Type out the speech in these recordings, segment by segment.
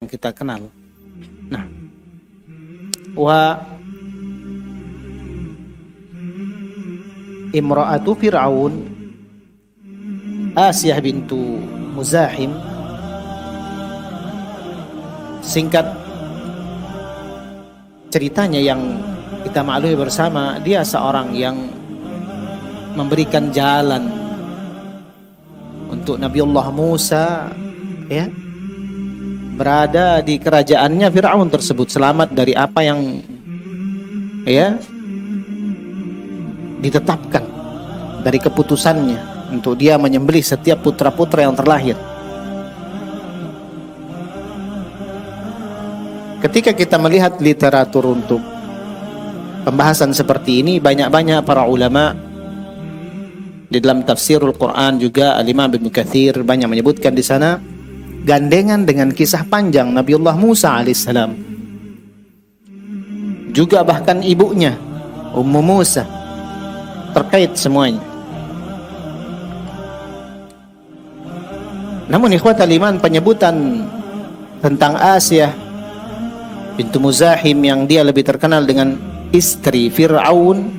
kita kenal. Nah, wa imra'atu Fir'aun Asiyah bintu Muzahim, singkat ceritanya yang kita maklumi bersama, dia seorang yang memberikan jalan untuk Nabiullah Musa, ya, berada di kerajaannya Fir'aun tersebut, selamat dari apa yang, ya, ditetapkan dari keputusannya untuk dia menyembelih setiap putra-putra yang terlahir. Ketika kita melihat literatur untuk pembahasan seperti ini, banyak-banyak para ulama di dalam tafsirul Quran juga, Al-Imam Ibnu Katsir banyak menyebutkan di sana gandengan dengan kisah panjang Nabiullah Musa alaihissalam, juga bahkan ibunya Ummu Musa, terkait semuanya. Namun ikhwatal iman, penyebutan tentang Asiyah bintu Muzahim yang dia lebih terkenal dengan istri Fir'aun,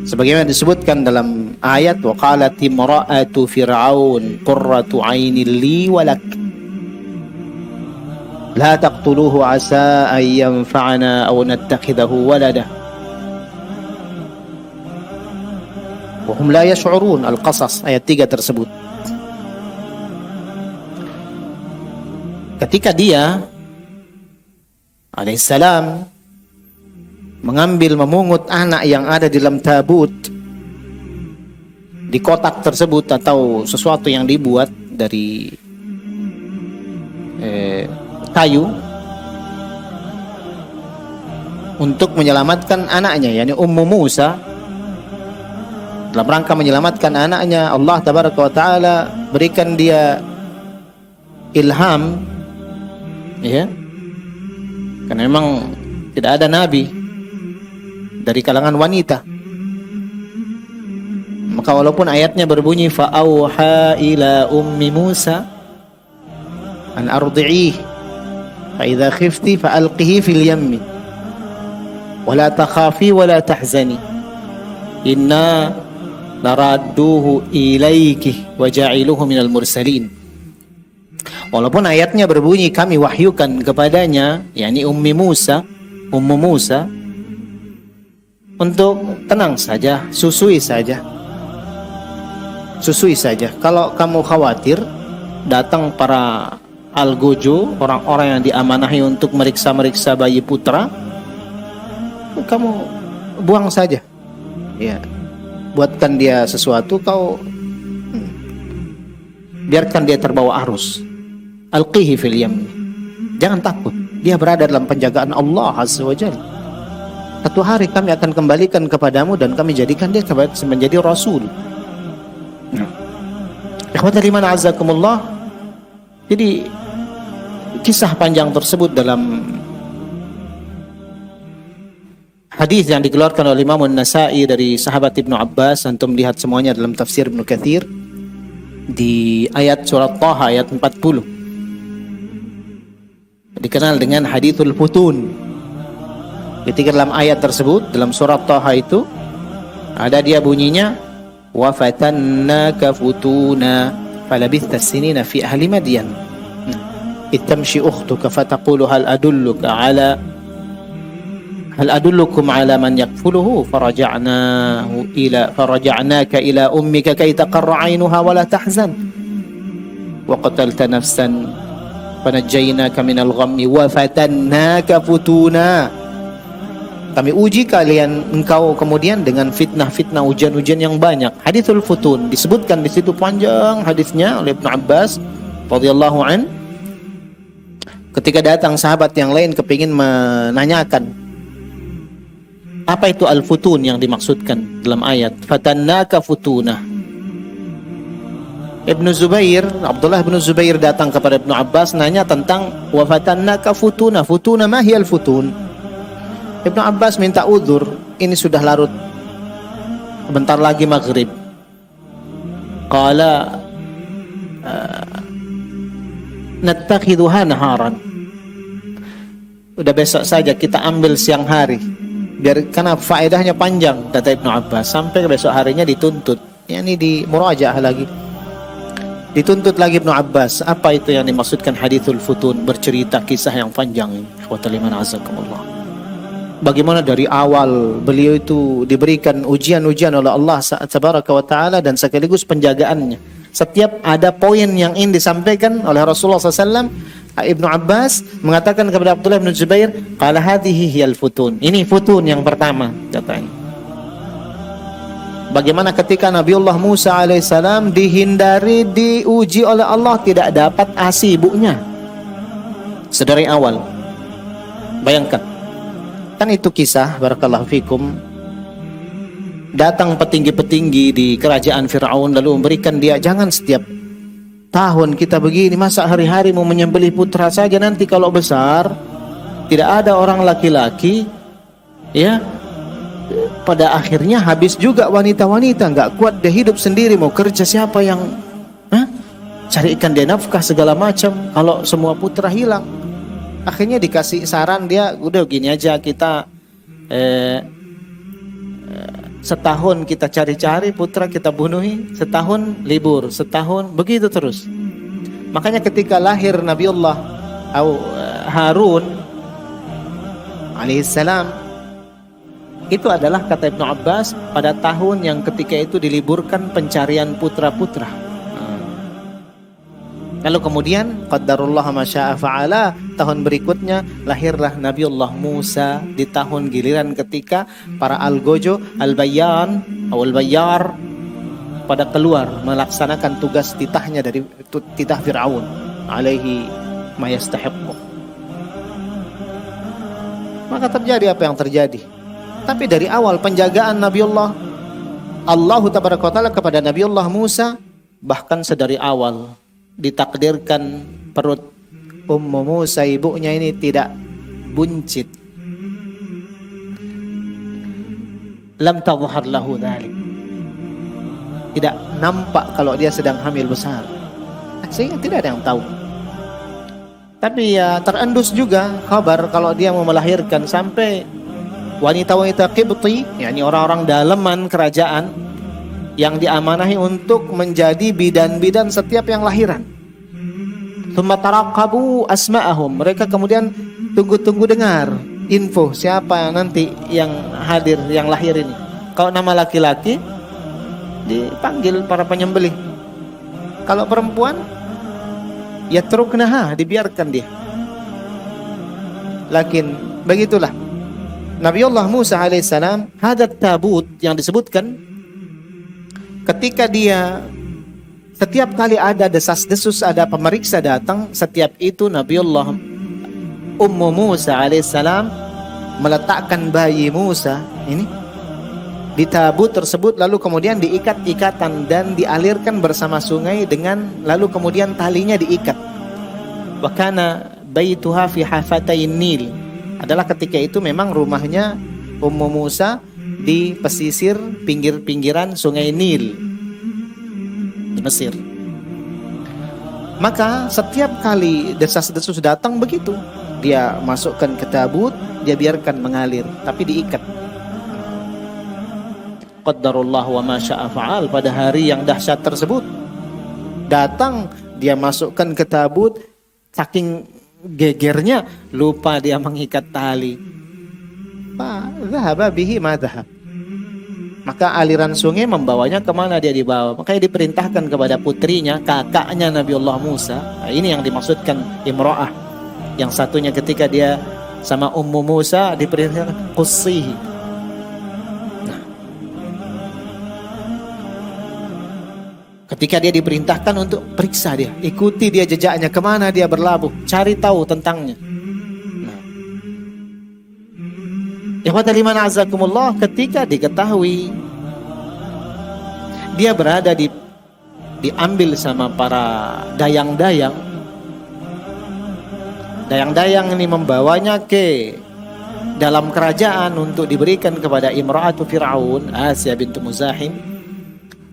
sebagaimana disebutkan dalam ayat, wa qalat imra'atu Fir'aun qurratu 'ainin li wa lak la taqtuluhu 'asa an yanfa'ana aw nattakhidahu walada wa hum la yash'urun. Al-Qasas ayat 3 tersebut. Ketika dia alaihissalam memungut anak yang ada di dalam tabut, di kotak tersebut atau sesuatu yang dibuat dari kayu, untuk menyelamatkan anaknya, yakni Ummu Musa, dalam rangka menyelamatkan anaknya, Allah tabaraka wa taala berikan dia ilham, ya, karena memang tidak ada nabi dari kalangan wanita. Maka walaupun ayatnya berbunyi fa'auha ila ummi Musa an ardi'ih fa idza khifti fa'alqihi fil yammi wa la takhafi wa la tahzani inna naradduhu ilaiki wa ja'iluhu minal mursalin. Walaupun ayatnya berbunyi kami wahyukan kepadanya, yakni Ummu Musa, untuk tenang saja, susui saja. Kalau kamu khawatir, datang para algojo, orang-orang yang diamanahi untuk meriksa bayi putra, kamu buang saja, ya, buatkan dia sesuatu, kau biarkan dia terbawa arus. Alqihi fil yam. Jangan takut, dia berada dalam penjagaan Allah Azza wa Jalla. Satu hari kami akan kembalikan kepadamu dan kami jadikan dia menjadi rasul. Ikhwatal iman azzakumullah. Jadi kisah panjang tersebut dalam hadis yang dikeluarkan oleh Imam An-Nasa'i dari sahabat Ibnu Abbas, antum lihat semuanya dalam tafsir Ibnu Katsir di ayat surat Thaha ayat 40. Dikenal dengan hadithul futun. Ketika dalam ayat tersebut, dalam surat Thaha itu ada dia bunyinya wa fatannaka futuna falabithta sinina fi ahli madyan ittamshi ukhtuka fataqulu hal adullukum ala man yakfuluhu faraja'naka ila ummika kay taqarra 'ainuha wa la tahzan wa qatalta nafsan fanajjaynaka minal ghammi wa fatannaka futuna. Kami uji engkau kemudian dengan fitnah-fitnah, ujian-ujian yang banyak. Hadithul futun disebutkan di situ panjang hadisnya oleh Ibnu Abbas radhiyallahu an. Ketika datang sahabat yang lain kepingin menanyakan apa itu al-futun yang dimaksudkan dalam ayat fatannaka futuna, Abdullah bin Zubair datang kepada Ibnu Abbas nanya tentang wa fatannaka futuna. Futuna ma hiyal futun? Ibnu Abbas minta udzur, ini sudah larut, bentar lagi maghrib. Qala nattakhidhuha naharan. Udah besok saja kita ambil siang hari. Biar karena faedahnya panjang, kata Ibnu Abbas, sampai besok harinya dituntut. Ini di murajaah lagi. Dituntut lagi Ibnu Abbas, apa itu yang dimaksudkan hadithul futun, bercerita kisah yang panjang ini. Ikhwatal iman azakumullah. Bagaimana dari awal beliau itu diberikan ujian-ujian oleh Allah Tabaraka wa Ta'ala dan sekaligus penjagaannya. Setiap ada poin yang ingin disampaikan oleh Rasulullah SAW, Ibnu Abbas mengatakan kepada Abdullah bin Zubair, qala hadhihi hiyal futun. Ini futun yang pertama, katanya. Bagaimana ketika Nabiullah Musa alaihissalam dihindari, diuji oleh Allah, tidak dapat ASI ibunya sedari awal. Bayangkan, kan itu kisah, barakallahu fikum, datang petinggi-petinggi di kerajaan Fir'aun lalu memberikan dia, jangan setiap tahun kita begini, masa hari-hari mau menyembelih putra saja, nanti kalau besar tidak ada orang laki-laki, ya pada akhirnya habis juga wanita-wanita, nggak kuat dia hidup sendiri, mau kerja siapa yang carikan dia nafkah segala macam kalau semua putra hilang. Akhirnya dikasih saran dia, udah gini aja, kita setahun kita cari-cari putra, kita bunuhi, setahun libur, setahun begitu terus. Makanya ketika lahir Nabiullah Harun alaihissalam, itu adalah kata Ibnu Abbas pada tahun yang ketika itu diliburkan pencarian putra-putra. Lalu kemudian qaddarullah ma syaa fa'ala, tahun berikutnya lahirlah Nabiullah Musa di tahun giliran ketika para algojo, al-bayyan atau al-bayyar pada keluar melaksanakan tugas titahnya dari titah Fir'aun alaihi ma yastahiqqu. Maka terjadi apa yang terjadi. Tapi dari awal penjagaan Nabiullah Allah Tabaraka wa Ta'ala kepada Nabiullah Musa, bahkan sedari awal ditakdirkan perut Ummu Musa, ibunya ini tidak buncit. Lam tadhhar lahu dzalik. Tidak nampak kalau dia sedang hamil besar. Sehingga tidak ada yang tahu. Tapi ya terendus juga kabar kalau dia mau melahirkan, sampai wanita-wanita Qibti, yakni orang-orang daleman kerajaan yang diamanahi untuk menjadi bidan-bidan setiap yang lahiran. Tsumma taraqabu asma'ahum. Mereka kemudian tunggu-tunggu dengar info siapa nanti yang hadir, yang lahir ini. Kalau nama laki-laki dipanggil para penyembelih. Kalau perempuan yatruknaha, dibiarkan dia. Lakin begitulah Nabiullah Musa alaihissalam, hadat tabut yang disebutkan, ketika dia setiap kali ada desas-desus, ada pemeriksa datang, setiap itu Nabiullah Ummu Musa alaihissalam meletakkan bayi Musa ini di tabut tersebut, lalu kemudian diikat ikatan dan dialirkan bersama sungai, dengan lalu kemudian talinya diikat. Wa kana baituha fi hafatay Nil, adalah ketika itu memang rumahnya Ummu Musa di pesisir pinggir-pinggiran sungai Nil di Mesir. Maka setiap kali desas-desus datang begitu, dia masukkan ke tabut, dia biarkan mengalir, tapi diikat. Qaddarullah wa ma syaa fa'al. Pada hari yang dahsyat tersebut datang, dia masukkan ke tabut, saking gegernya lupa dia mengikat tali. Dhahaba bihi ma dhahab. Maka aliran sungai membawanya kemana dia dibawa. Makanya diperintahkan kepada putrinya, kakaknya Nabiullah Musa. Nah, ini yang dimaksudkan imra'ah. Yang satunya ketika dia sama Ummu Musa diperintahkan qussihi. Nah, ketika dia diperintahkan untuk periksa dia, ikuti dia jejaknya, kemana dia berlabuh, cari tahu tentangnya. Ikhwatal iman azakumullah, ketika diketahui dia berada diambil sama para dayang-dayang. Dayang-dayang ini membawanya ke dalam kerajaan untuk diberikan kepada imra'atu Fir'aun, Asya bintu Muzahim.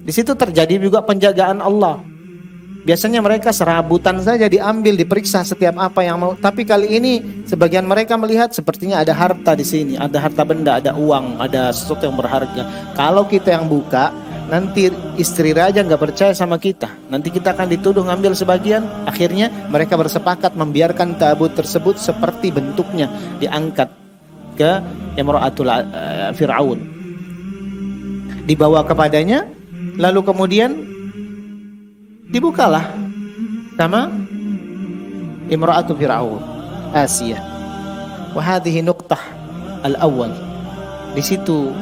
Di situ terjadi juga penjagaan Allah. Biasanya mereka serabutan saja diambil, diperiksa setiap apa yang mau. Tapi kali ini sebagian mereka melihat sepertinya ada harta di sini, ada harta benda, ada uang, ada sesuatu yang berharga. Kalau kita yang buka, nanti istri raja nggak percaya sama kita. Nanti kita akan dituduh ngambil sebagian. Akhirnya mereka bersepakat membiarkan tabut tersebut seperti bentuknya, diangkat ke Imra'atul Fir'aun, dibawa kepadanya, lalu kemudian dibukalah sama Imra'atul Fir'aun, Asiyah. Wa hadhihi nuqtah al-awwal. Di situ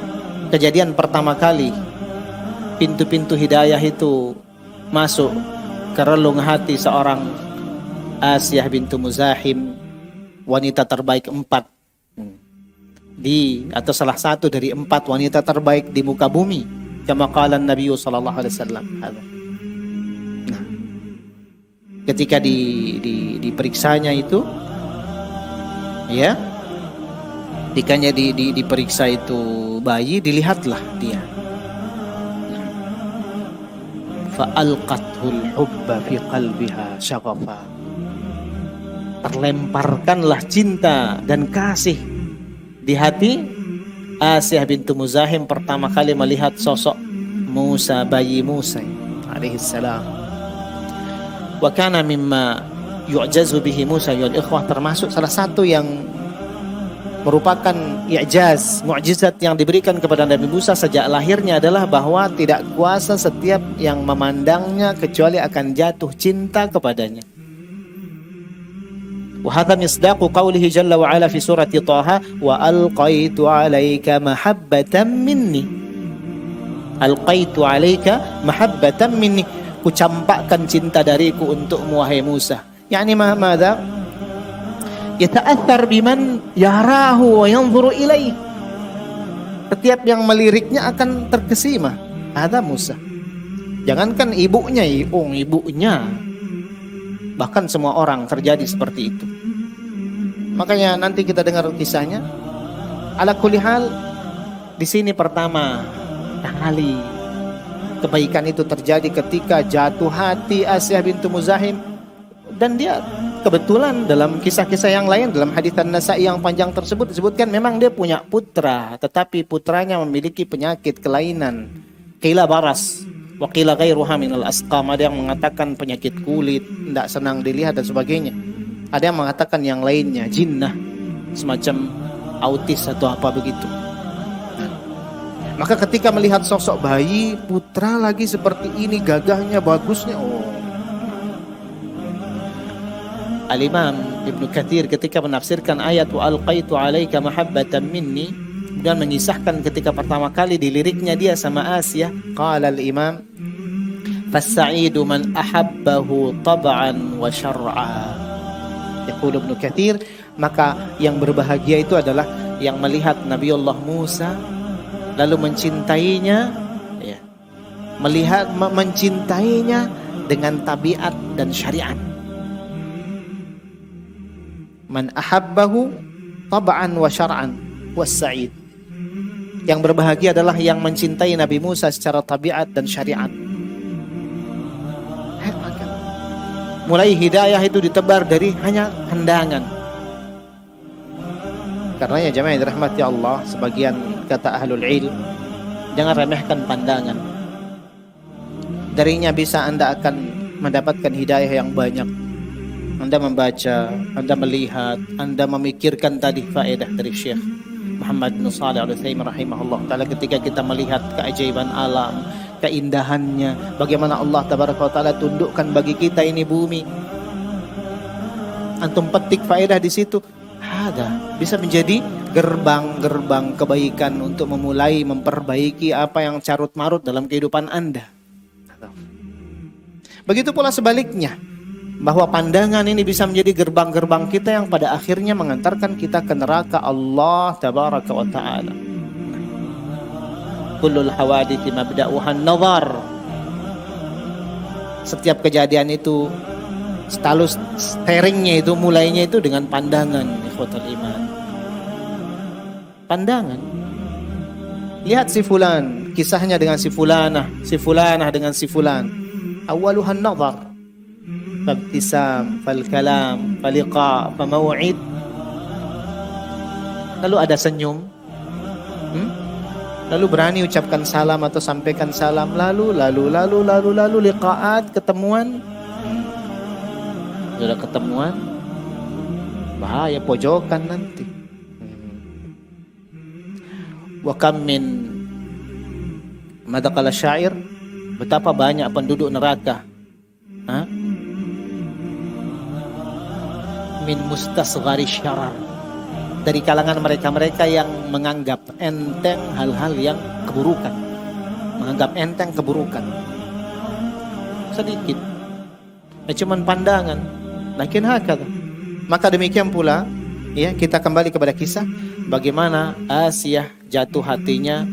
kejadian pertama kali pintu-pintu hidayah itu masuk ke relung hati seorang Asiyah bintu Muzahim, wanita terbaik 4 atau salah satu dari 4 wanita terbaik di muka bumi, kama qala Nabi sallallahu alaihi wasallam. Nah, ketika diperiksanya itu, ya, dikanya diperiksa itu bayi, dilihatlah dia. Fa'alqathul hubba fi qalbiha syaghafa. Terlemparkanlah cinta dan kasih di hati Asiyah bintu Muzahim pertama kali melihat sosok Musa, bayi Musa alaihissalam. Wa kana mimma yu'jazu bihi Musa wal ikhwah, termasuk salah satu yang merupakan i'jaz, mukjizat yang diberikan kepada Nabi Musa sejak lahirnya adalah bahwa tidak kuasa setiap yang memandangnya kecuali akan jatuh cinta kepadanya. Wa hadha misdaqu qawlihi jalla wa ala fi surati Taha, wa alqaitu 'alaika mahabbatan minni. Alqaitu 'alaika mahabbatan minni, ku campakkan cinta dariku untukmu wahai Musa. Yani madza? Yata'athar biman yarahu wa yanzuru ilaih. Setiap yang meliriknya akan terkesima. Ada Musa. Jangankan ibunya, ibunya, bahkan semua orang terjadi seperti itu. Makanya nanti kita dengar kisahnya. Ala kulli hal, di sini pertama kali kebaikan itu terjadi ketika jatuh hati Asiyah bintu Muzahim, dan dia kebetulan dalam kisah-kisah yang lain, dalam hadits An-Nasa'i yang panjang tersebut disebutkan memang dia punya putra, tetapi putranya memiliki penyakit kelainan, qila baras wa qila ghairuha minal asqam. Ada yang mengatakan penyakit kulit, tidak senang dilihat dan sebagainya. Ada yang mengatakan yang lainnya, jinnah, semacam autis atau apa begitu. Maka ketika melihat sosok bayi, putra lagi seperti ini, gagahnya, bagusnya, Al-Imam Ibnu Katsir ketika menafsirkan ayat wa alqaitu 'alaika mahabbatan minni dan mengisahkan ketika pertama kali diliriknya dia sama Asiyah, qala al-Imam fas-sa'idu man ahabbahu tab'an wa syar'a. Yaqulu Ibnu Katsir, maka yang berbahagia itu adalah yang melihat Nabiullah Musa lalu mencintainya, ya, melihat mencintainya dengan tabiat dan syariat. Man ahabbahu tab'an wa syar'an was-sa'id. Yang berbahagia adalah yang mencintai Nabi Musa secara tabiat dan syariat. Mulai hidayah itu ditebar dari hanya pandangan. Karena ya jemaah yang dirahmati Allah, sebagian kata ahlul ilm, jangan remehkan pandangan. Darinya bisa Anda akan mendapatkan hidayah yang banyak. Anda membaca, Anda melihat, Anda memikirkan tadi faedah dari Syekh Muhammad bin Shalih Al-Utsaimin rahimahullah taala ketika kita melihat keajaiban alam, keindahannya, bagaimana Allah tabaraka wa taala tundukkan bagi kita ini bumi. Antum petik faedah di situ, ada bisa menjadi gerbang-gerbang kebaikan untuk memulai memperbaiki apa yang carut marut dalam kehidupan Anda. Begitu pula sebaliknya, bahwa pandangan ini bisa menjadi gerbang-gerbang kita yang pada akhirnya mengantarkan kita ke neraka Allah tabaraka wa ta'ala. Kullul hawadithi mabda'uhan nazar. Setiap kejadian itu stalus steeringnya itu mulainya itu dengan pandangan, ikhwatul iman. Pandangan. Lihat si fulan, kisahnya dengan si fulanah dengan si fulan. Awaluhan nazar. fabtisam, falkalam, faliqa, famau'id. Lalu ada senyum, lalu berani ucapkan salam atau sampaikan salam, lalu liqaat, ketemuan. Sudah ketemuan, bahaya pojokan nanti. Wa kam min madaqala syair, betapa banyak penduduk neraka min mustasghari syarar, dari kalangan mereka-mereka yang menganggap enteng hal-hal yang keburukan, menganggap enteng keburukan sedikit, cuman pandangan. Lakin hakadha. Maka demikian pula, ya, kita kembali kepada kisah bagaimana Asiyah jatuh hatinya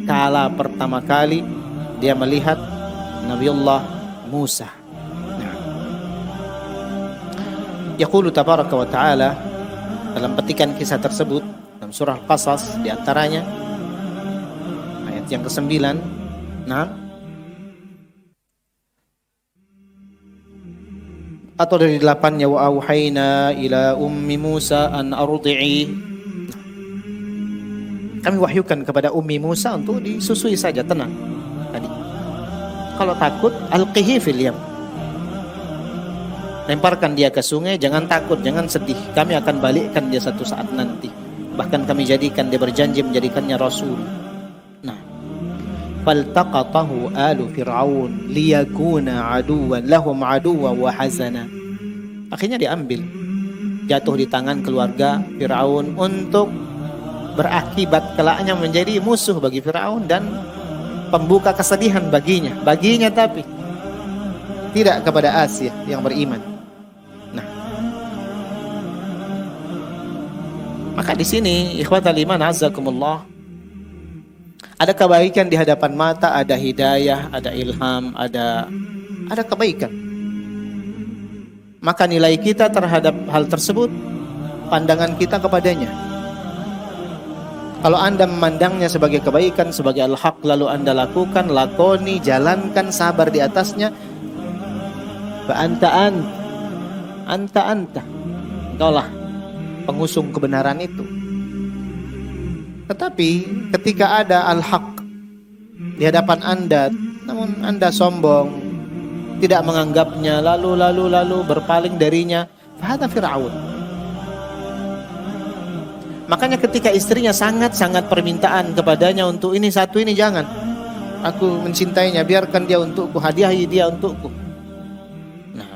kala pertama kali dia melihat Nabiullah Musa. Yaqulu tabaraka wa ta'ala, dalam petikan kisah tersebut dalam surah Al-Qasas, di antaranya ayat yang ke-9, atau dari 8-nya, wa auhayna ila ummi Musa an ardi'i, kami wahyukan kepada ummi Musa untuk disusui saja, tenang. Tadi kalau takut, alqihi fil yam, lemparkan dia ke sungai, jangan takut, jangan sedih, kami akan balikkan dia satu saat nanti, bahkan kami jadikan dia berjanji menjadikannya rasul. Nah, faltaqatahu alu fir'aun liyakuna aduwan lahum aduwa wa hazana, akhirnya diambil, jatuh di tangan keluarga Fir'aun untuk berakibat kelaknya menjadi musuh bagi Fir'aun dan pembuka kesedihan baginya tapi tidak kepada Asiyah yang beriman. Maka di sini ikhwatal iman azzakumullah, ada kebaikan di hadapan mata, ada hidayah, ada ilham, ada kebaikan. Maka nilai kita terhadap hal tersebut, pandangan kita kepadanya. Kalau Anda memandangnya sebagai kebaikan, sebagai al-haq, lalu Anda lakukan, lakoni, jalankan, sabar di atasnya, fa anta engkaulah pengusung kebenaran itu. Tetapi ketika ada al-haq di hadapan Anda, namun Anda sombong, tidak menganggapnya, lalu berpaling darinya, fahadha Fir'aun. Makanya ketika istrinya sangat-sangat permintaan kepadanya untuk ini satu, ini jangan, aku mencintainya, biarkan dia untukku, hadiahi dia untukku. Nah,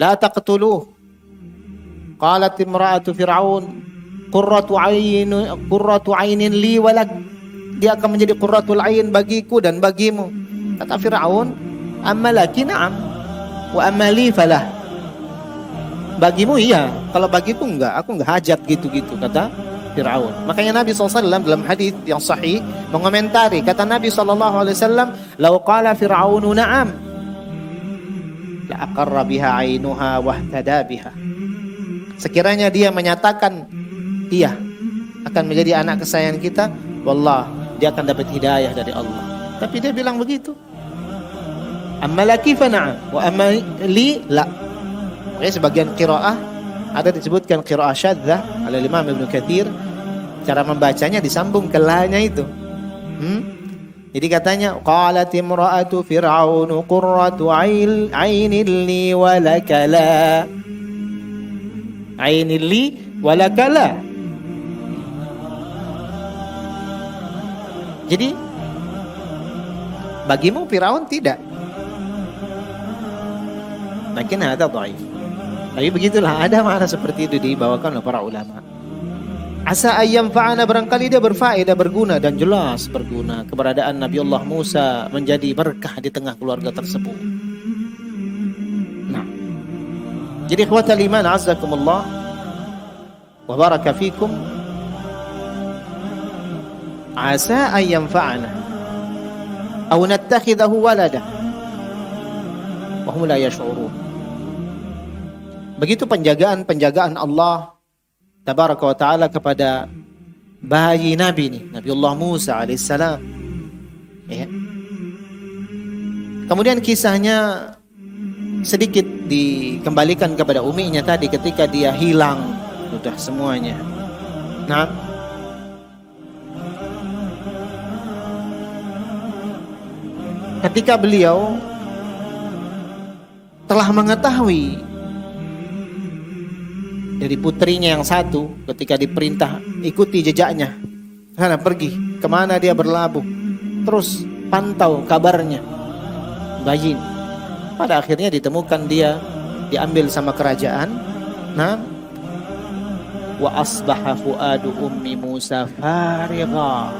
la taqtuluh, qalat imra'atu Fir'aun qurratu ainin li walak, dia akan menjadi qurratul ain bagiku dan bagimu. Kata Fir'aun, amma laki na'am wa amma li falah, bagimu iya, kalau bagiku enggak, aku enggak hajat gitu-gitu, kata Fir'aun. Makanya Nabi SAW dalam hadis yang sahih mengomentari, kata Nabi SAW, lau qala Fir'aunu na'am la aqarra biha ainuha wahtada biha, sekiranya dia menyatakan iya, akan menjadi anak kesayangan kita, wallah dia akan dapat hidayah dari Allah. Tapi dia bilang begitu, amma laki fa na'am wa amma li la. Sebagian qiraah ada disebutkan qiraah syadzah oleh Imam Ibnu Katsir, cara membacanya disambung ke la-nya itu. Jadi katanya qalat imra'atu fir'aun qurratu ainin li wa lakala, ainin li wa lakala. Jadi bagimu Firaun tidak, makin ada dhaif. Tapi begitulah, ada makna seperti itu dibawakan oleh para ulama. Asa ayyam fa'ana, barangkali dia berfaedah, berguna, dan jelas berguna. Keberadaan Nabiullah Musa menjadi berkah di tengah keluarga tersebut. Nah, jadi ikhwatal iman azzakumullah wa baraka fikum, asa ayyam fa'ana aw nattakhidahu walada wa hum la yash'urun. Begitu penjagaan Allah tabaraka wa ta'ala kepada bayi Nabi ini, Nabiullah Musa alaihissalam. Ya. Kemudian kisahnya sedikit dikembalikan kepada uminya tadi ketika dia hilang sudah semuanya. Nah, ketika beliau telah mengetahui dari putrinya yang satu, ketika diperintah ikuti jejaknya, karena pergi kemana dia berlabuh, terus pantau kabarnya, bayi. Pada akhirnya ditemukan dia diambil sama kerajaan. Nah, wa asbaha fuadu ummi Musa farigha.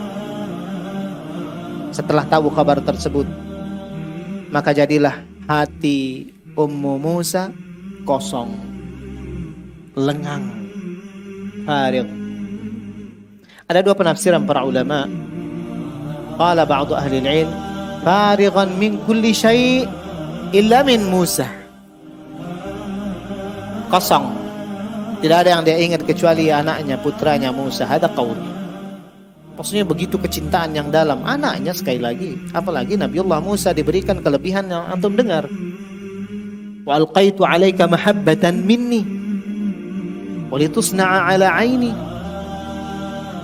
Setelah tahu kabar tersebut, maka jadilah hati Ummu Musa kosong, lengang, farigh. Ada dua penafsiran para ulama. Qala ba'du ahli al-'ilm farighan min kulli syai' illa min Musa. Kosong, tidak ada yang dia ingat kecuali anaknya, putranya Musa. Hada qaul. Maksudnya begitu kecintaan yang dalam anaknya, sekali lagi. Apalagi Nabiullah Musa diberikan kelebihan yang antum dengar. Wa alqaitu 'alaika mahabbatan minni wa litusna'a 'ala 'aini.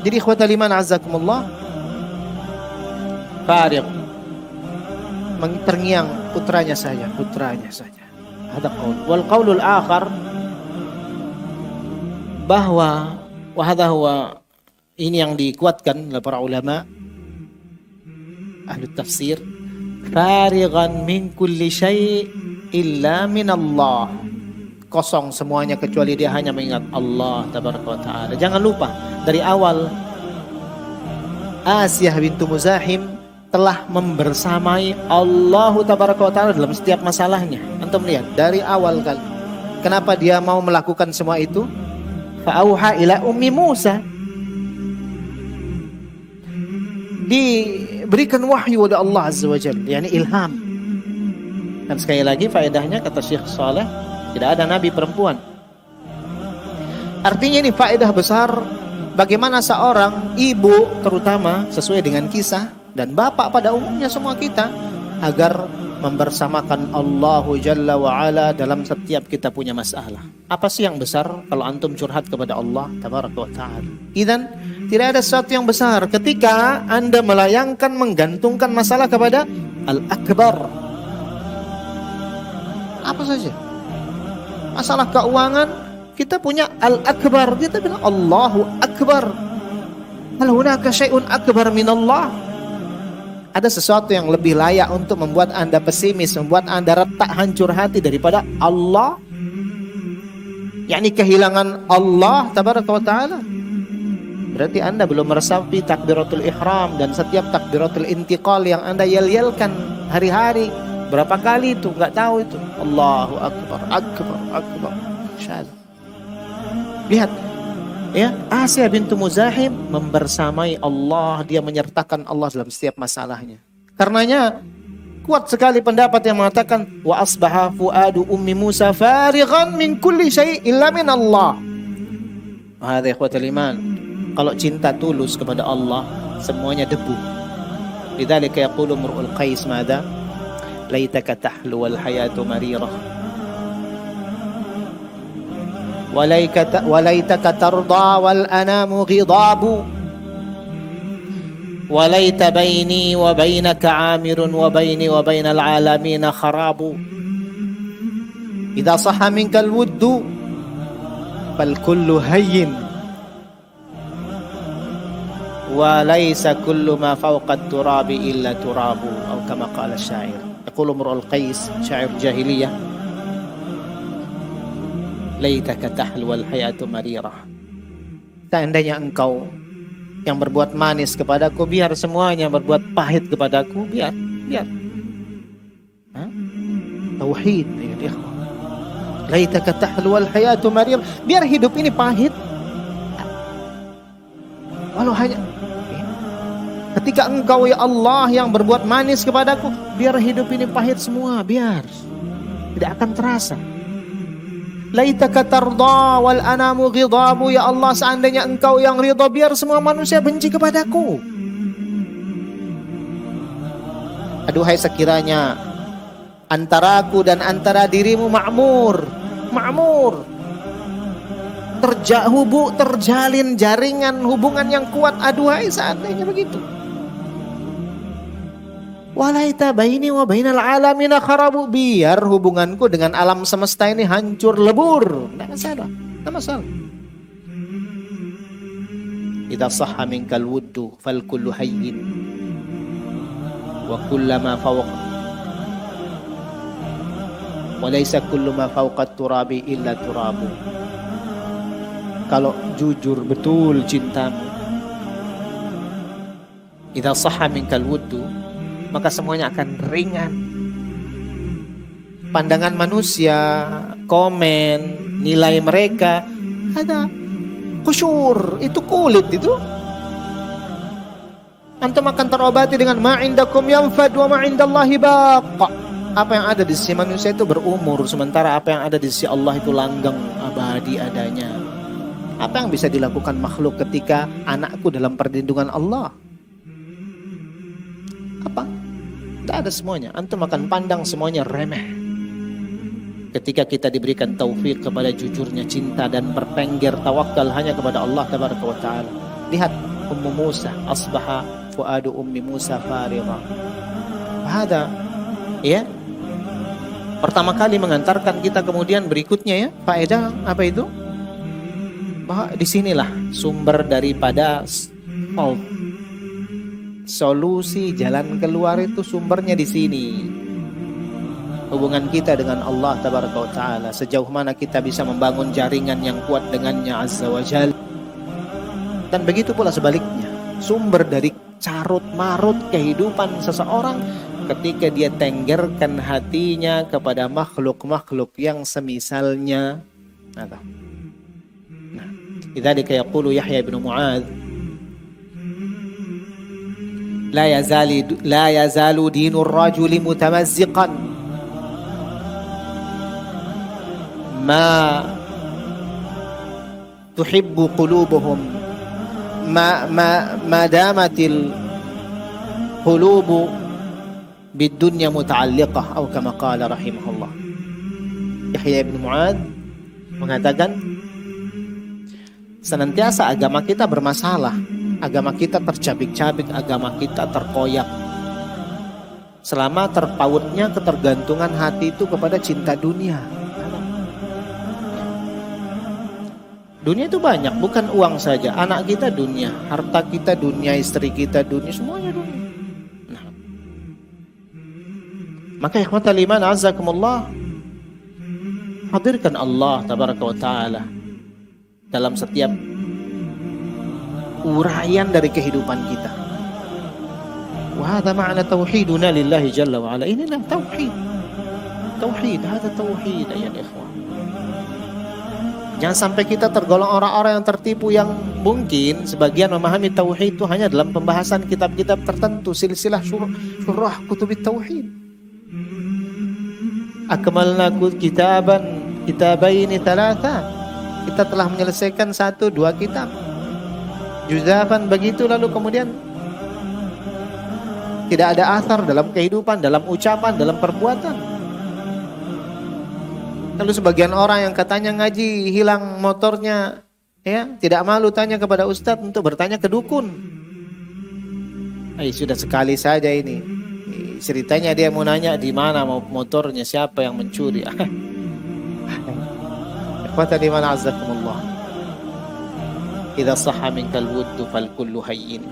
Jadi ikhwatal iman azzakumullah, farigh, terngiang putranya saja. Ada qaul. Wal qaulul akhar, bahwa wa hadha huwa, ini yang dikuatkan oleh para ulama ahli tafsir, farighan min kulli syai' illa min Allah. Kosong semuanya kecuali dia hanya mengingat Allah tabaraka wa taala. Jangan lupa dari awal Asiyah bintu Muzahim telah membersamai Allah tabaraka wa taala dalam setiap masalahnya. Antum lihat dari awal kali. Kenapa dia mau melakukan semua itu? Fa'auha ila ummi Musa. Diberikan wahyu oleh Allah azza wa jalla, yakni ilham. Dan sekali lagi faedahnya kata Syekh Saleh, tidak ada nabi perempuan. Artinya ini faedah besar bagaimana seorang ibu terutama sesuai dengan kisah, dan bapak pada umumnya semua kita, agar membersamakan Allahu Jalla wa'ala dalam setiap kita punya masalah. Apa sih yang besar kalau antum curhat kepada Allah tabaraka wa ta'ala? Idzan tidak ada sesuatu yang besar ketika anda melayangkan, menggantungkan masalah kepada Al-Akbar. Apa saja. Masalah keuangan, kita punya Al-Akbar, kita bilang Allahu Akbar. Hal hunaka syai'un akbar minallah? Ada sesuatu yang lebih layak untuk membuat anda pesimis, membuat anda retak, hancur hati daripada Allah? Yakni kehilangan Allah tabaraka wa ta'ala. Berarti anda belum meresapi takbiratul ihram dan setiap takbiratul intiqal yang anda yel-yelkan hari-hari. Berapa kali itu? Enggak tahu itu. Allahu Akbar, Akbar, Akbar. Syahad. Lihat, ya, Asiyah bintu Muzahim membersamai Allah, dia menyertakan Allah dalam setiap masalahnya. Karenanya kuat sekali pendapat yang mengatakan wa asbaha fuadu ummi Musa farighan min kulli syai' illa min Allah. Hadza ikhwatul iman. Kalau cinta tulus kepada Allah, semuanya debu. Lidzalika yaqulu Imru'ul Qais madza? Laitaka tahlu wal hayatu marirah. Walaitaka tarda wal anamu ghidabu. Walaita baini wa bainaka amirun wa baini wa bainal alamin kharabu. Idza sahha minkal wuddu fal kullu hayyin wa laysa kullu ma fawqa at-turabi illa turabu, atau kama qala asy-syair. Yaqulu Imru'ul Qais, syair jahiliyah, laitaka tahlu wal hayatu marirah. Seandainya engkau yang berbuat manis kepadaku, biar semuanya berbuat pahit kepadaku, biar. Tauhid ya ikhwan. Laitaka tahlu wal hayatu marirah, biar hidup ini pahit. Walau hanya ketika engkau ya Allah yang berbuat manis kepadaku, biar hidup ini pahit semua, biar tidak akan terasa. Laitaka tarda wal anamu ghidabu, ya Allah seandainya engkau yang ridha, biar semua manusia benci kepadaku. Aduhai sekiranya Antaraku dan antara dirimu ma'mur. Terjalin jaringan hubungan yang kuat. Aduhai seandainya begitu. Walaita baini wa bainal alamina kharabu, biar hubunganku dengan alam semesta ini hancur lebur. Tidak masalah. Idza sahha minkal wuddu fal kullu hayyin wa kullama fawqa wa laysa kullu ma fawqa turabi illa turabu. Kalau jujur betul cintamu, idza sahha minkal wuddu, maka semuanya akan ringan. Pandangan manusia, komen, nilai mereka, ada kusyur, itu kulit itu. Antum akan terobati dengan ma indakum yanfad wa ma indallahi baqa. Apa yang ada di sisi manusia itu berumur, sementara apa yang ada di sisi Allah itu langgeng, abadi adanya. Apa yang bisa dilakukan makhluk ketika anakku dalam perlindungan Allah? Apa? Tidak ada semuanya. Antum akan pandang semuanya remeh. Ketika kita diberikan taufik kepada jujurnya cinta dan bertengger tawakal hanya kepada Allah tabaraka wa ta'ala. Lihat Ummu Musa, asbaha fuadu ummi Musa farigha. Hada, ya. Pertama kali mengantarkan kita kemudian berikutnya ya, faedah apa itu? Bahwa disinilah sumber daripada solusi jalan keluar itu sumbernya di sini. Hubungan kita dengan Allah tabaraka wa taala, sejauh mana kita bisa membangun jaringan yang kuat dengannya azza wa jalla. Dan begitu pula sebaliknya, sumber dari carut marut kehidupan seseorang ketika dia tenggerkan hatinya kepada makhluk-makhluk yang semisalnya. Nah, lidzalika yaqulu Yahya bin Mu'adz, la yazalu dinur rajuli mutamazziqan ma tuhibbu qulubuhum ma damatil qulubu bidunya muta'alliqah atau kama qala rahimahullah. Yahya bin Mu'adz mengatakan senantiasa agama kita bermasalah, agama kita tercabik-cabik, agama kita terkoyak selama terpautnya ketergantungan hati itu kepada cinta dunia. Dunia itu banyak, bukan uang saja. Anak kita dunia, harta kita dunia, istri kita dunia, semuanya dunia. Nah. Maka ikhwatal iman azakumullah, hadirkan Allah tabaraka wa ta'ala dalam setiap uraian dari kehidupan kita. Wa hadha ma'na tauhiduna lillahi jalla wa ala. Inilah tauhid. Tauhid, hadha tauhid ayat ikhwan. Jangan sampai kita tergolong orang-orang yang tertipu, yang mungkin sebagian memahami tauhid itu hanya dalam pembahasan kitab-kitab tertentu, silsilah syurah kutubit tauhid. Akmalna kitabaini thalatha. Kita telah menyelesaikan 1-2 kitab. Juzafan begitu, lalu kemudian tidak ada asar dalam kehidupan, dalam ucapan, dalam perbuatan. Lalu sebagian orang yang katanya ngaji hilang motornya, ya tidak malu tanya kepada ustadz untuk bertanya ke dukun. Sudah sekali saja ini. Ceritanya dia mau nanya di mana motornya, siapa yang mencuri. Ikhwata di mana azzakumullah. Idza sahha minkal wuddu fal kullu hayyin.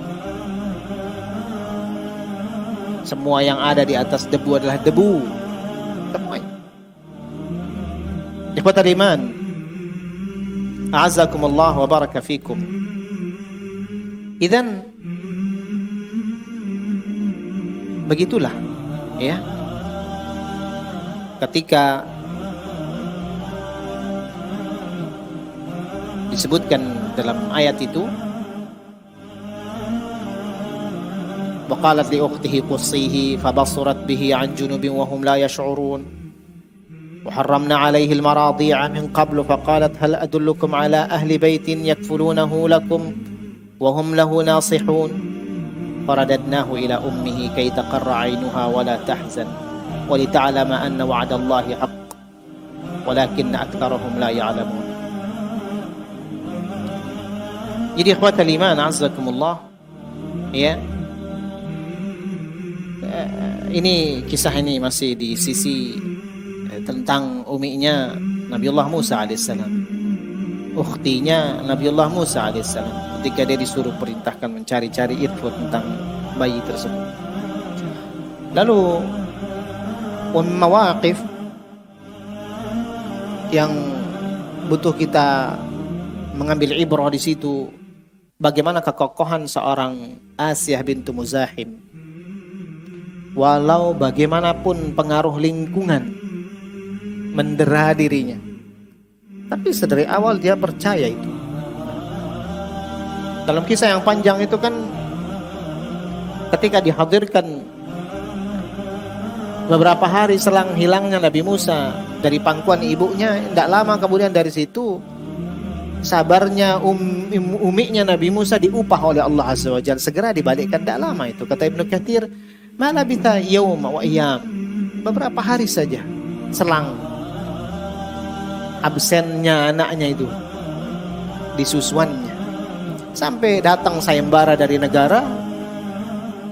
Semua yang ada di atas debu adalah debu. Semuanya. Ikhwatal iman, a'azzakumullah wa baraka fikum. Idzan begitulah ya. Ketika disebutkan dalam ayat itu, wa qalat li ukhtihi qussihi fabasurat bihi an junubin wa hum la yash'urun. وحرمنا عليه المراضيع من قبل فقالت هل أدلكم على أهل بيت يكفلونه لكم وهم له ناصحون فرددناه إلى أمه كي تقر عينها ولا تحزن wa lita'lama anna wa'dallahi haqq walakinna aktsarahum la ya'lamun. Jadi ikhwatal iman azakumullah, ya, ini kisah ini masih di sisi tentang uminya Nabiullah Musa alaihissalam, ukhtinya Nabiullah Musa alaihissalam, ketika dia disuruh perintahkan mencari-cari info tentang bayi tersebut. Lalu mawaqif yang butuh kita mengambil ibrah di situ, bagaimana kekokohan seorang Asyah bintu Muzahim. Walau bagaimanapun pengaruh lingkungan mendera dirinya, tapi sedari awal dia percaya itu. Dalam kisah yang panjang itu kan, ketika dihadirkan beberapa hari selang hilangnya Nabi Musa dari pangkuan ibunya, tidak lama kemudian dari situ sabarnya umiknya Nabi Musa diupah oleh Allah Azza wa Jalla, segera dibalikkan. Tidak lama itu, kata Ibnu Katsir, malabitha yauma wa ayyam, beberapa hari saja selang absennya anaknya itu, disusuannya, sampai datang sayembara dari negara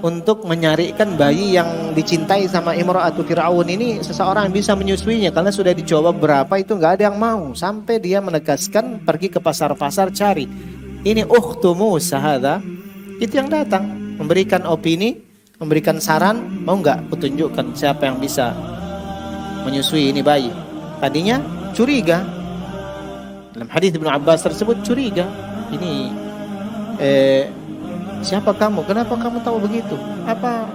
untuk menyarikan bayi yang dicintai sama Imra'atu Fir'aun ini, seseorang yang bisa menyusuinya, karena sudah dicoba berapa itu nggak ada yang mau, sampai dia menegaskan pergi ke pasar-pasar cari. Ini ukhtu Musa hadza, itu yang datang memberikan opini, memberikan saran, mau nggak kutunjukkan siapa yang bisa menyusui ini bayi. Tadinya curiga, dalam hadis Ibnu Abbas tersebut curiga, ini siapa kamu? Kenapa kamu tahu begitu? Apa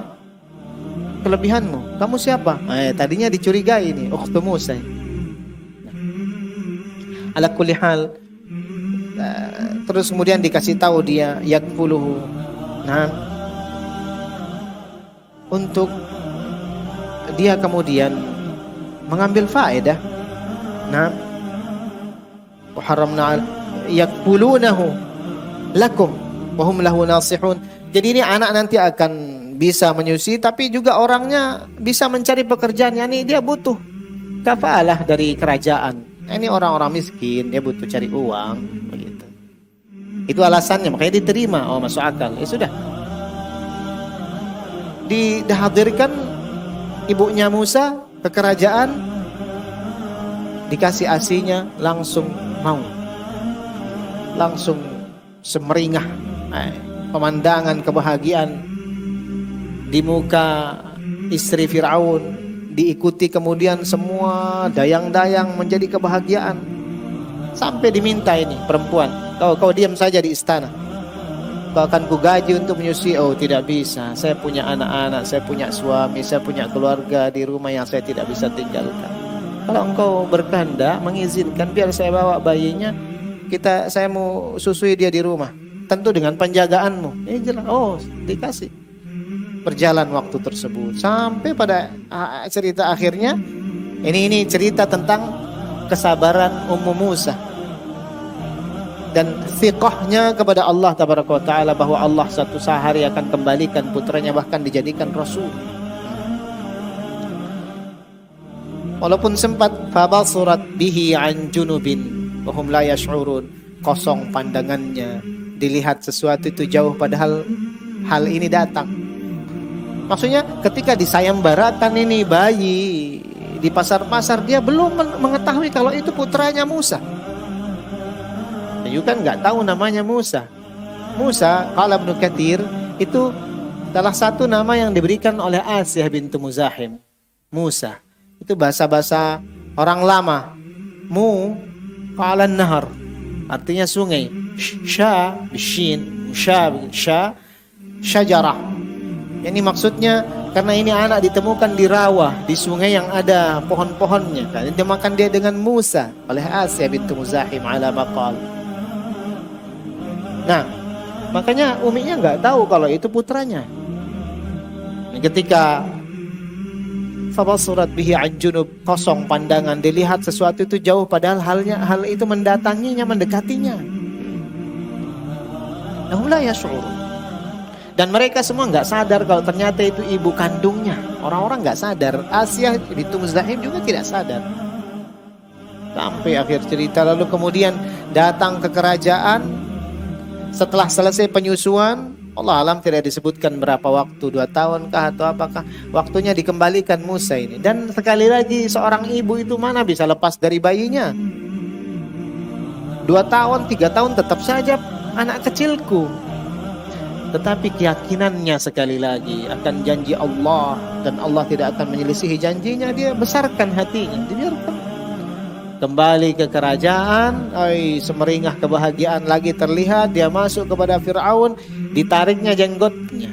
kelebihanmu? Kamu siapa? Tadinya dicurigai ini, ukhtu Musa. Ala kulli hal, terus kemudian dikasih tahu dia yakfuluhu. Nah, untuk dia kemudian mengambil faedah. Nah, haramna yakfulunahu lakum wahum lahu nasihun. Jadi ini anak nanti akan bisa menyusui, tapi juga orangnya bisa mencari pekerjaan. Yani dia butuh kafalah dari kerajaan. Ini orang-orang miskin, dia butuh cari uang, begitu. Itu alasannya, makanya diterima. Oh, masuk akal. Ya sudah. Dihadirkan ibunya Musa ke kerajaan, dikasih asinya, langsung mau, langsung semeringah. Pemandangan kebahagiaan di muka istri Fir'aun, diikuti kemudian semua dayang-dayang menjadi kebahagiaan, sampai diminta ini perempuan, kau diam saja di istana, kau akan kugaji untuk menyusui. Oh, tidak bisa, saya punya anak-anak, saya punya suami, saya punya keluarga di rumah yang saya tidak bisa tinggalkan. Kalau engkau berkehendak mengizinkan, biar saya bawa bayinya, saya mau susui dia di rumah, tentu dengan penjagaanmu. Ini jelas. Oh, dikasih. Berjalan waktu tersebut sampai pada cerita akhirnya. Ini cerita tentang kesabaran Ummu Musa dan thiqahnya kepada Allah tabaraka wa taala, bahwa Allah satu hari akan kembalikan putranya, bahkan dijadikan rasul. Walaupun sempat fabasurat bihi an junubin wa hum la yash'urun, kosong pandangannya, dilihat sesuatu itu jauh, padahal hal ini datang. Maksudnya ketika disayembarakan ini bayi di pasar-pasar, dia belum mengetahui kalau itu putranya Musa. Dia kan nggak tahu namanya Musa. Musa, qala Ibnu Katsir, itu salah satu nama yang diberikan oleh Asyah bintu Muzahim. Musa itu bahasa-bahasa orang lama. Mu qala nahar, artinya sungai. Sya bishin, sya syajarah. Ini maksudnya karena ini anak ditemukan di rawa, di sungai yang ada pohon-pohonnya. Kan dimakan dia dengan Musa oleh Asyah bintu Muzahim ala maqal. Nah, makanya uminya nggak tahu kalau itu putranya. Ketika fabasurat bihi an junub, kosong pandangan, dilihat sesuatu itu jauh, padahal hal itu mendatanginya, mendekatinya. Lahum la yash'urun. Dan mereka semua nggak sadar kalau ternyata itu ibu kandungnya. Orang-orang nggak sadar. Asia bintu Muzahim juga tidak sadar. Sampai akhir cerita, lalu kemudian datang ke kerajaan. Setelah selesai penyusuan, Allah alam tidak disebutkan berapa waktu, 2 tahun kah atau apakah, waktunya dikembalikan Musa ini. Dan sekali lagi seorang ibu itu mana bisa lepas dari bayinya. 2 tahun, 3 tahun tetap saja anak kecilku. Tetapi keyakinannya sekali lagi akan janji Allah, dan Allah tidak akan menyelisihi janjinya, dia besarkan hatinya, dibiarkan. Kembali ke kerajaan, semeringah kebahagiaan lagi terlihat. Dia masuk kepada Fir'aun, ditariknya jenggotnya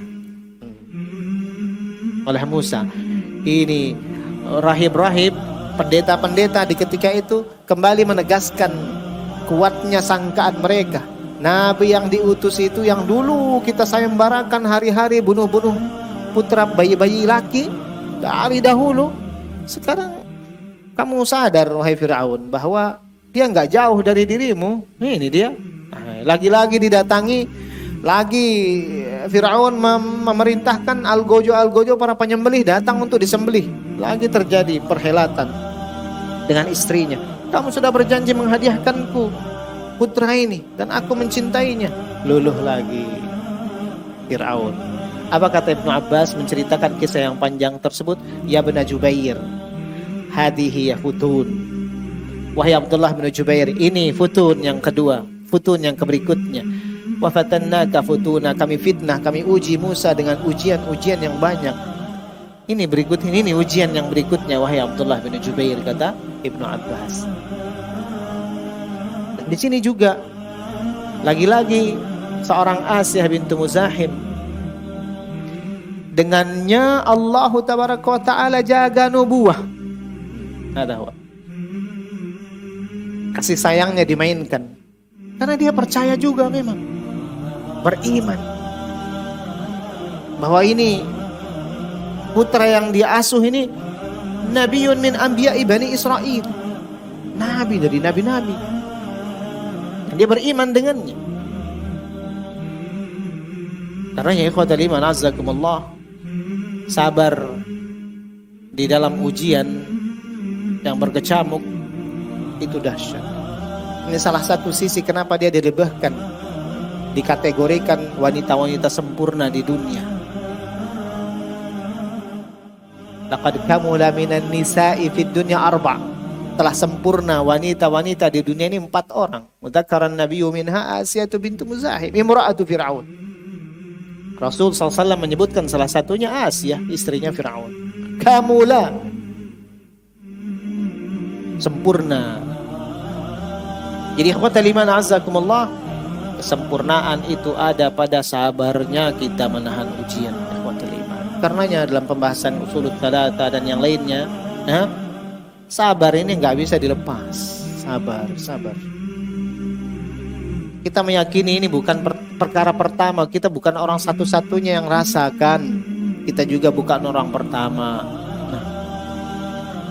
oleh Musa. Ini rahib-rahib, pendeta-pendeta di ketika itu kembali menegaskan kuatnya sangkaan mereka. Nabi yang diutus itu, yang dulu kita sayembarakan hari-hari bunuh-bunuh putra bayi-bayi laki dari dahulu, sekarang kamu sadar wahai Fir'aun bahwa dia nggak jauh dari dirimu. Ini dia. Lagi-lagi didatangi, lagi Fir'aun memerintahkan algojo para penyembelih datang untuk disembelih. Lagi terjadi perhelatan dengan istrinya. Kamu sudah berjanji menghadiahkanku putra ini dan aku mencintainya. Luluh lagi Fir'aun. Apa kata Ibnu Abbas menceritakan kisah yang panjang tersebut? Ya Ibn Jubair, hadihi ya futun. Wahai Abdullah bin Jubair, ini futun yang kedua, futun yang berikutnya. Wa fatannaka futuna, kami fitnah, kami uji Musa dengan ujian-ujian yang banyak. Ini berikut ini ujian yang berikutnya wahai Abdullah bin Jubair, kata Ibnu Abbas. Dan di sini juga lagi-lagi seorang Asia bintu Muzahim, dengannya Allah tabaraka wa taala jaga nubuwah. Kasih sayangnya dimainkan karena dia percaya juga, memang beriman bahwa ini putra yang dia asuh ini nabiyyun min anbiya'i Bani Israil, nabi dari nabi-nabi. Dia beriman dengannya. Karena ya ikhwatal iman azzakumullah, sabar di dalam ujian yang berkecamuk itu dahsyat. Ini salah satu sisi kenapa dia dilebahkan, dikategorikan wanita-wanita sempurna di dunia. Laqad kamula minan nisa'i fid dunya 4. Telah sempurna wanita-wanita di dunia ini 4 orang. Mudzakkaran nabiyyu minha Asiyah bintu Muzahim imra'atu Fir'aun. Rasul SAW menyebutkan salah satunya Asiyah, istrinya Fir'aun. Kamula, sempurna. Jadi ikhwatal iman azzakumullah, kesempurnaan itu ada pada sabarnya kita menahan ujian, ikhwatal iman. Karenanya dalam pembahasan usul tsalatsa dan yang lainnya, sabar ini nggak bisa dilepas. Sabar. Kita meyakini ini bukan perkara pertama, kita bukan orang satu-satunya yang rasakan. Kita juga bukan orang pertama.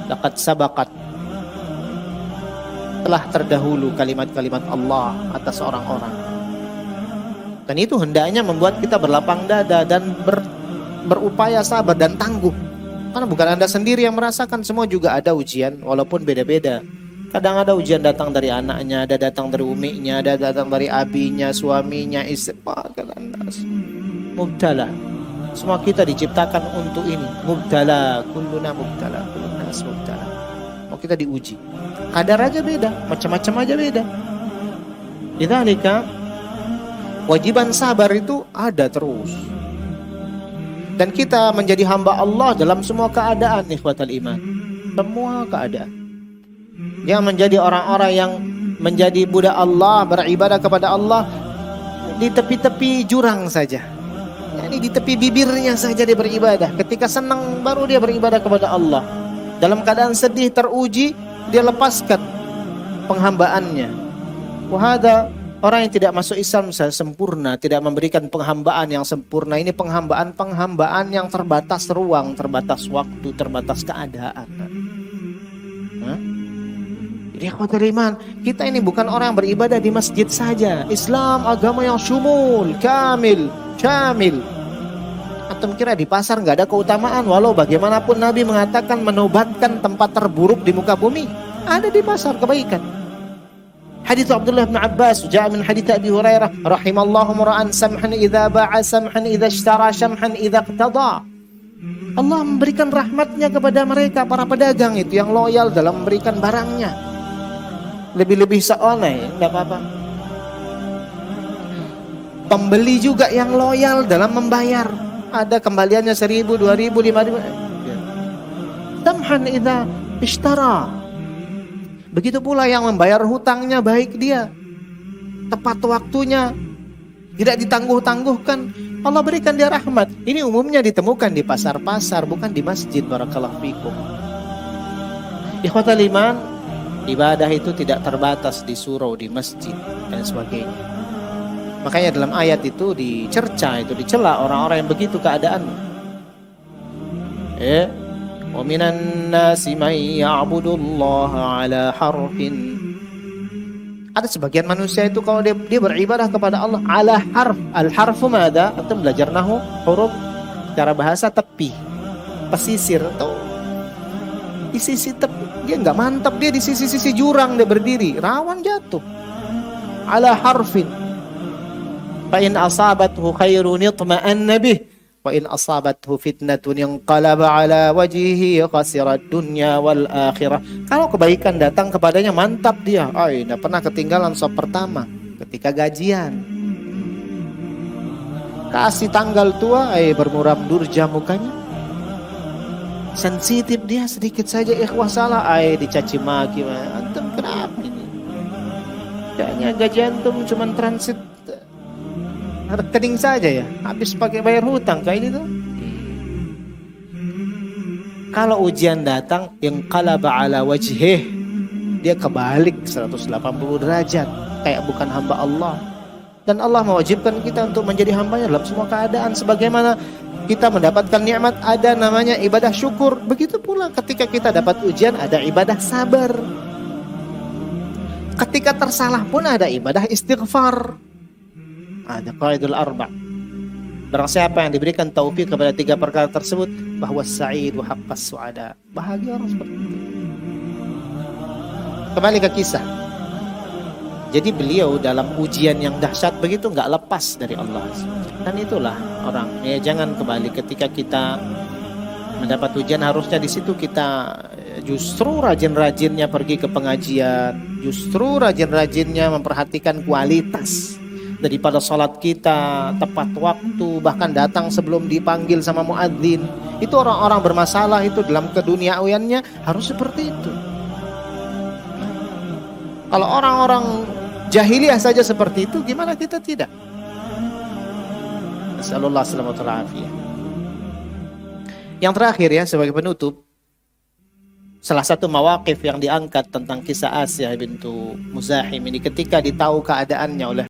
Laqad sabaqat, telah terdahulu kalimat-kalimat Allah atas orang-orang. Dan itu hendaknya membuat kita berlapang dada dan berupaya sabar dan tangguh. Karena bukan Anda sendiri yang merasakan, semua juga ada ujian walaupun beda-beda. Kadang ada ujian datang dari anaknya, ada datang dari uminya, ada datang dari abinya, suaminya, istri. Mubtala. Semua kita diciptakan untuk ini. Mubtala, kulluna mubtala, kulluna mubtala. Mau kita diuji. Kadar aja beda, macam-macam aja beda. Lidzalika wajiban sabar itu ada terus. Dan kita menjadi hamba Allah dalam semua keadaan, ikhwatal iman. Semua keadaan. Dia menjadi orang-orang yang menjadi budak Allah, beribadah kepada Allah di tepi-tepi jurang saja. Yani di tepi bibirnya saja dia beribadah. Ketika senang baru dia beribadah kepada Allah. Dalam keadaan sedih, teruji, dia lepaskan penghambaannya. Wahada, orang yang tidak masuk Islam sempurna, tidak memberikan penghambaan yang sempurna. Ini penghambaan yang terbatas ruang, terbatas waktu, terbatas keadaan. Jadi ikhwatul iman, kita ini bukan orang yang beribadah di masjid saja. Islam agama yang syumul, kamil, syamil. Antum kira di pasar nggak ada keutamaan? Walau bagaimanapun Nabi mengatakan menobatkan tempat terburuk di muka bumi, ada di pasar kebaikan. Hadits Abdullah bin Abbas, ja'a min hadits Abi Hurairah, rahimallahu mura'an samhan idza ba'a samhan idza ishtara samhan idza iqtada. Allah memberikan rahmatnya kepada mereka para pedagang itu yang loyal dalam memberikan barangnya. Lebih-lebih seoleh, enggak apa-apa. Pembeli juga yang loyal dalam membayar. Ada kembaliannya 1.000, 2.000, 5.000. Samhan idza ishtara. Begitu pula yang membayar hutangnya baik dia. Tepat waktunya. Tidak ditangguh-tangguhkan. Allah berikan dia rahmat. Ini umumnya ditemukan di pasar-pasar, bukan di masjid. Barakallahu fikum. Ikhwatal iman, ibadah itu tidak terbatas di surau, di masjid dan sebagainya. Makanya dalam ayat itu dicerca, itu dicela orang-orang yang begitu keadaan. Wa minan nasi may ya'budullaha ala harfin. Ada sebagian manusia itu kalau dia beribadah kepada Allah ala harf. Al-harfu mada? Antum belajar nahwu, huruf cara bahasa tepi, pesisir atau di sisi tepi. Dia enggak mantap, dia di sisi-sisi jurang dia berdiri, rawan jatuh. Ala harfin. Fa in asabathu khairun itma'anna bih wa in asabathu fitnatun inqalaba ala wajhihi khasira dunya wal akhirah. Kalau kebaikan datang kepadanya mantap dia. Tidak pernah ketinggalan sop pertama ketika gajian. Kasih tanggal tua, bermuram durja mukanya. Sensitif dia sedikit saja ikhwah salah, dicaci maki. Antum kenapa ini? Kayaknya gaji antum cuma transit rekening saja ya, habis pakai bayar hutang kayak gitu. Kalau ujian datang yang qalaba ala wajhih, dia kebalik 180 derajat, kayak bukan hamba Allah. Dan Allah mewajibkan kita untuk menjadi hambanya dalam semua keadaan. Sebagaimana kita mendapatkan nikmat, ada namanya ibadah syukur. Begitu pula ketika kita dapat ujian, ada ibadah sabar. Ketika tersalah pun ada ibadah istighfar. Ada qaidul arba'. Barang siapa yang diberikan taufik kepada 3 perkara tersebut, bahwa sa'id wa haqqas su'ada. Bahagia orang seperti itu. Kembali ke kisah. Jadi beliau dalam ujian yang dahsyat begitu enggak lepas dari Allah. Dan itulah orang. Ya, jangan kembali ketika kita mendapat ujian, harusnya di situ kita justru rajin-rajinnya pergi ke pengajian, justru rajin-rajinnya memperhatikan kualitas. Daripada sholat kita tepat waktu, bahkan datang sebelum dipanggil sama muadzin. Itu orang-orang bermasalah itu dalam keduniawiannya harus seperti itu. Kalau orang-orang jahiliyah saja seperti itu, gimana kita tidak? Nasallallahu alaihi wasallam. Yang terakhir ya, sebagai penutup, salah satu mawaqif yang diangkat tentang kisah Asyah bintu Muzahim ini ketika ditahu keadaannya oleh